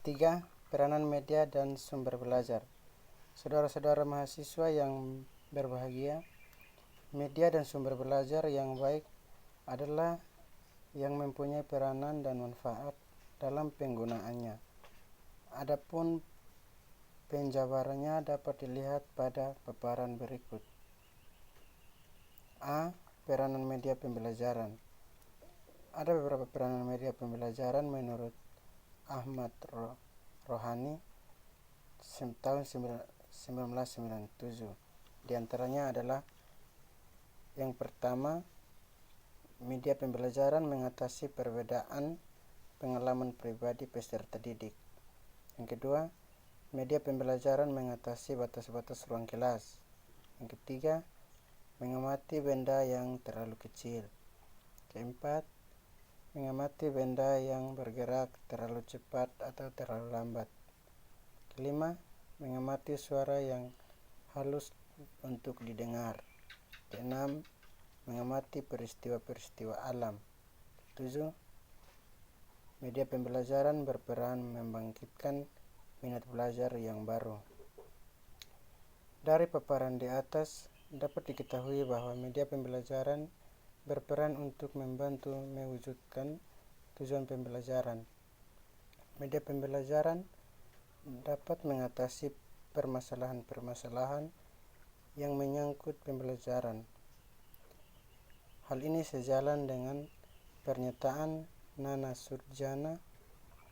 3. Peranan media dan sumber belajar. Saudara-saudara mahasiswa yang berbahagia, media dan sumber belajar yang baik adalah yang mempunyai peranan dan manfaat dalam penggunaannya. Adapun penjabarannya dapat dilihat pada paparan berikut. A. Peranan media pembelajaran. Ada beberapa peranan media pembelajaran menurut Ahmad Rohani tahun 1997. Di antaranya adalah yang pertama, media pembelajaran mengatasi perbedaan pengalaman pribadi peserta didik. Yang kedua, media pembelajaran mengatasi batas-batas ruang kelas. Yang ketiga, mengamati benda yang terlalu kecil. Keempat, mengamati benda yang bergerak terlalu cepat atau terlalu lambat. Kelima, mengamati suara yang halus untuk didengar. Keenam, mengamati peristiwa-peristiwa alam. 7. Media pembelajaran berperan membangkitkan minat belajar yang baru. Dari paparan di atas, dapat diketahui bahwa media pembelajaran berperan untuk membantu mewujudkan tujuan pembelajaran. Media pembelajaran dapat mengatasi permasalahan-permasalahan yang menyangkut pembelajaran. Hal ini sejalan dengan pernyataan Nana Surjana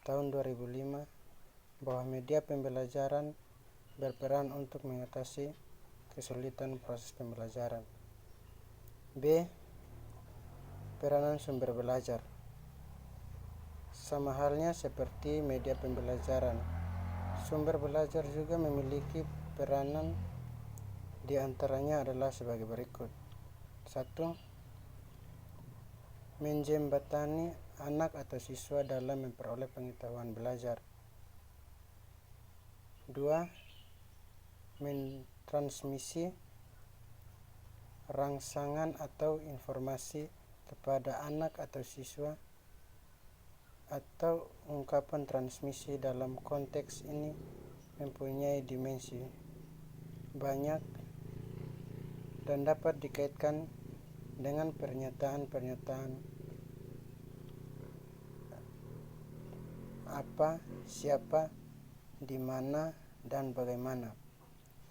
tahun 2005 bahwa media pembelajaran berperan untuk mengatasi kesulitan proses pembelajaran. B. Peranan sumber belajar. Sama halnya seperti media pembelajaran, sumber belajar juga memiliki peranan, di antaranya adalah sebagai berikut. 1. Menjembatani anak atau siswa dalam memperoleh pengetahuan belajar. 2. Mentransmisi rangsangan atau informasi kepada anak atau siswa, atau ungkapan transmisi dalam konteks ini mempunyai dimensi banyak dan dapat dikaitkan dengan pernyataan-pernyataan apa, siapa, di mana, dan bagaimana.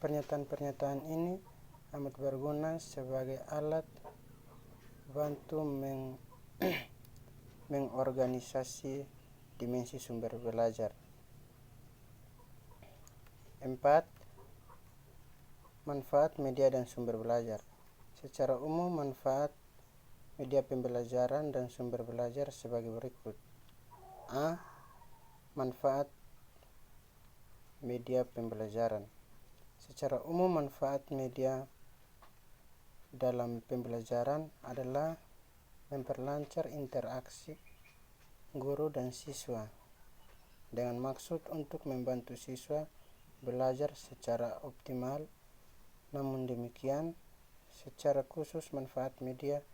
Pernyataan-pernyataan ini amat berguna sebagai alat bantu mengorganisasi dimensi sumber belajar. 4. Manfaat media dan sumber belajar. Secara umum, manfaat media pembelajaran dan sumber belajar sebagai berikut. A. Manfaat media pembelajaran. Secara umum, manfaat media dalam pembelajaran adalah memperlancar interaksi guru dan siswa dengan maksud untuk membantu siswa belajar secara optimal. Namun demikian, secara khusus manfaat media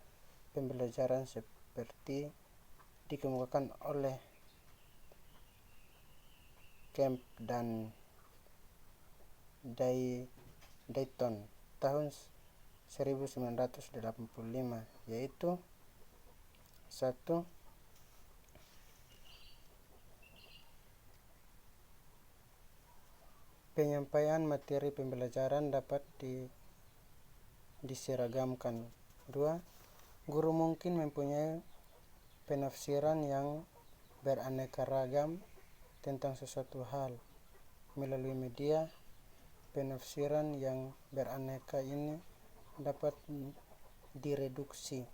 pembelajaran seperti dikemukakan oleh Kemp dan Dayton tahun 1985, yaitu 1. Penyampaian materi pembelajaran dapat diseragamkan. 2. Guru mungkin mempunyai penafsiran yang beraneka ragam tentang sesuatu hal. Melalui media, penafsiran yang beraneka ini dapat direduksi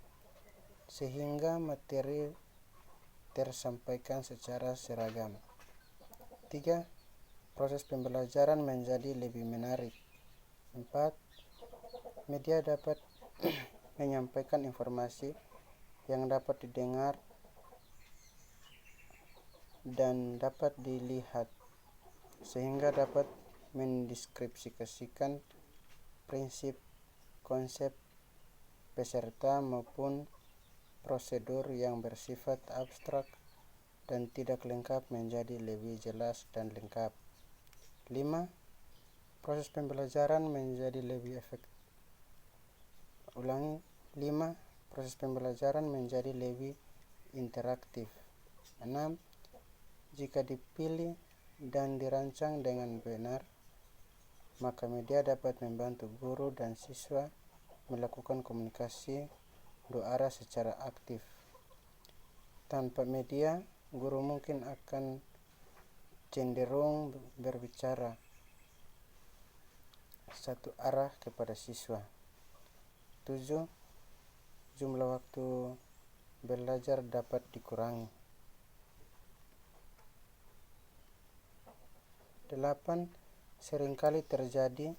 sehingga materi tersampaikan secara seragam. 3. Proses pembelajaran menjadi lebih menarik. 4. Media dapat menyampaikan informasi yang dapat didengar dan dapat dilihat, sehingga dapat mendeskripsikan prinsip, konsep, peserta maupun prosedur yang bersifat abstrak dan tidak lengkap menjadi lebih jelas dan lengkap. 5. Proses pembelajaran menjadi lebih efektif. Ulangi. 5. Proses pembelajaran menjadi lebih interaktif. 6. Jika dipilih dan dirancang dengan benar, maka media dapat membantu guru dan siswa melakukan komunikasi dua arah secara aktif. Tanpa media, guru mungkin akan cenderung berbicara satu arah kepada siswa. 7. Jumlah waktu belajar dapat dikurangi. 8. Seringkali terjadi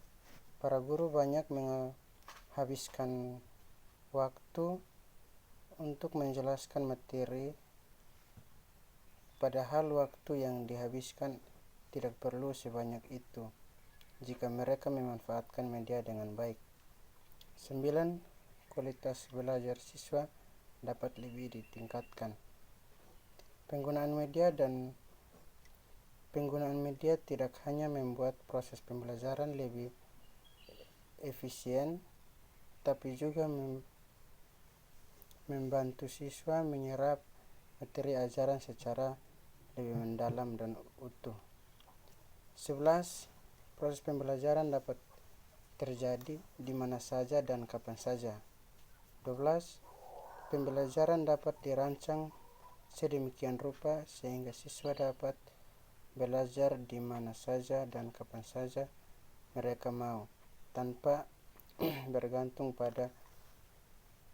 para guru banyak menghabiskan waktu untuk menjelaskan materi, padahal waktu yang dihabiskan tidak perlu sebanyak itu jika mereka memanfaatkan media dengan baik. 9. Kualitas belajar siswa dapat lebih ditingkatkan. Penggunaan media tidak hanya membuat proses pembelajaran lebih efisien, tapi juga membantu siswa menyerap materi ajaran secara lebih mendalam dan utuh. 11. Proses pembelajaran dapat terjadi di mana saja dan kapan saja. 12. Pembelajaran dapat dirancang sedemikian rupa sehingga siswa dapat belajar di mana saja dan kapan saja mereka mau, tanpa bergantung pada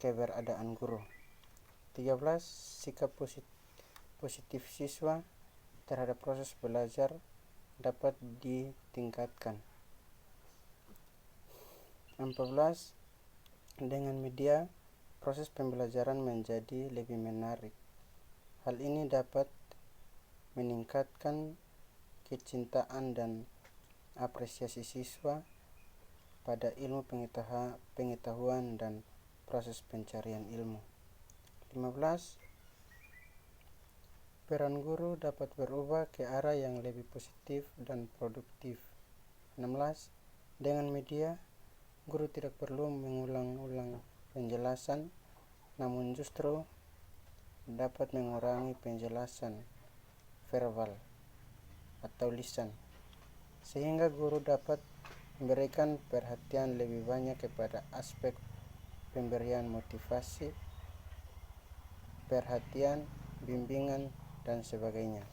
keberadaan guru. 13. Sikap positif siswa terhadap proses belajar dapat ditingkatkan. 14. Dengan media, proses pembelajaran menjadi lebih menarik. Hal ini dapat meningkatkan kecintaan dan apresiasi siswa pada ilmu pengetahuan dan proses pencarian ilmu. 15. Peran guru dapat berubah ke arah yang lebih positif dan produktif. 16. Dengan media, guru tidak perlu mengulang-ulang penjelasan, namun justru dapat mengurangi penjelasan verbal atau lisan, sehingga guru dapat memberikan perhatian lebih banyak kepada aspek pemberian motivasi, perhatian, bimbingan, dan sebagainya.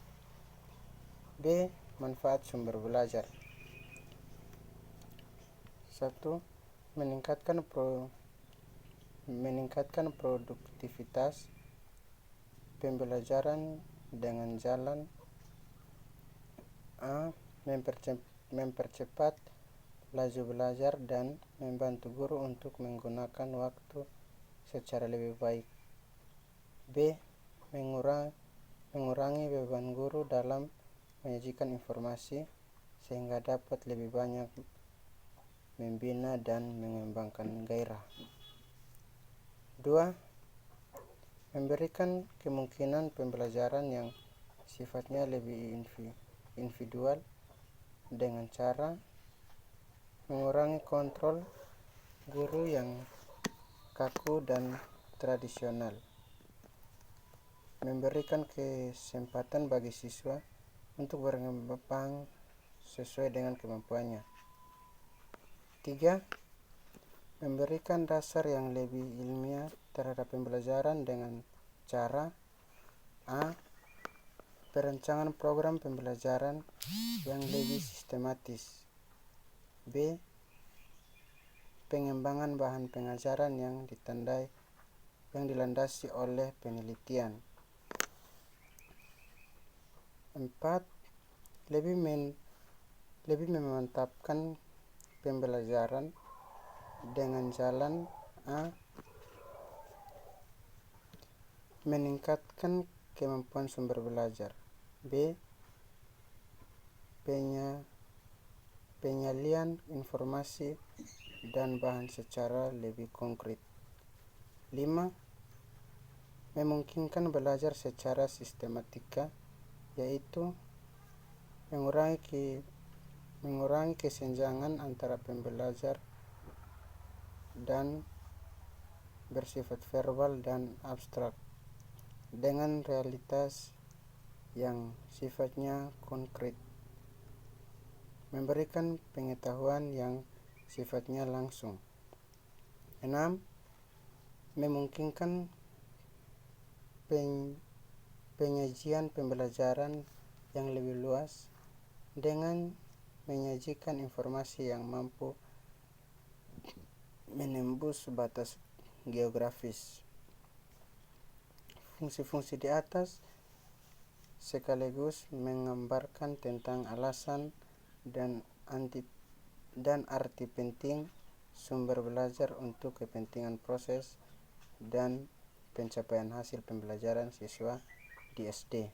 B. Manfaat sumber belajar. 1. Meningkatkan produktivitas pembelajaran dengan jalan A. Mempercepat laju belajar dan membantu guru untuk menggunakan waktu secara lebih baik. B. Mengurangi beban guru dalam menyajikan informasi sehingga dapat lebih banyak membina dan mengembangkan gairah. 2. Memberikan kemungkinan pembelajaran yang sifatnya lebih individual dengan cara mengurangi kontrol guru yang kaku dan tradisional, memberikan kesempatan bagi siswa untuk berkembang sesuai dengan kemampuannya. 3. Memberikan dasar yang lebih ilmiah terhadap pembelajaran dengan cara A. Perancangan program pembelajaran yang lebih sistematis. B. Pengembangan bahan pengajaran yang dilandasi oleh penelitian. 4. Lebih memantapkan pembelajaran dengan jalan A. Meningkatkan kemampuan sumber belajar. B. Penyalian informasi dan bahan secara lebih konkret. 5. memungkinkan belajar secara sistematika, yaitu mengurangi kesenjangan antara pembelajar dan bersifat verbal dan abstrak dengan realitas yang sifatnya konkret, memberikan pengetahuan yang sifatnya langsung. 6. Memungkinkan penyajian pembelajaran yang lebih luas dengan menyajikan informasi yang mampu menembus batas geografis. Fungsi-fungsi di atas sekaligus menggambarkan tentang alasan dan arti penting sumber belajar untuk kepentingan proses dan pencapaian hasil pembelajaran siswa di SD.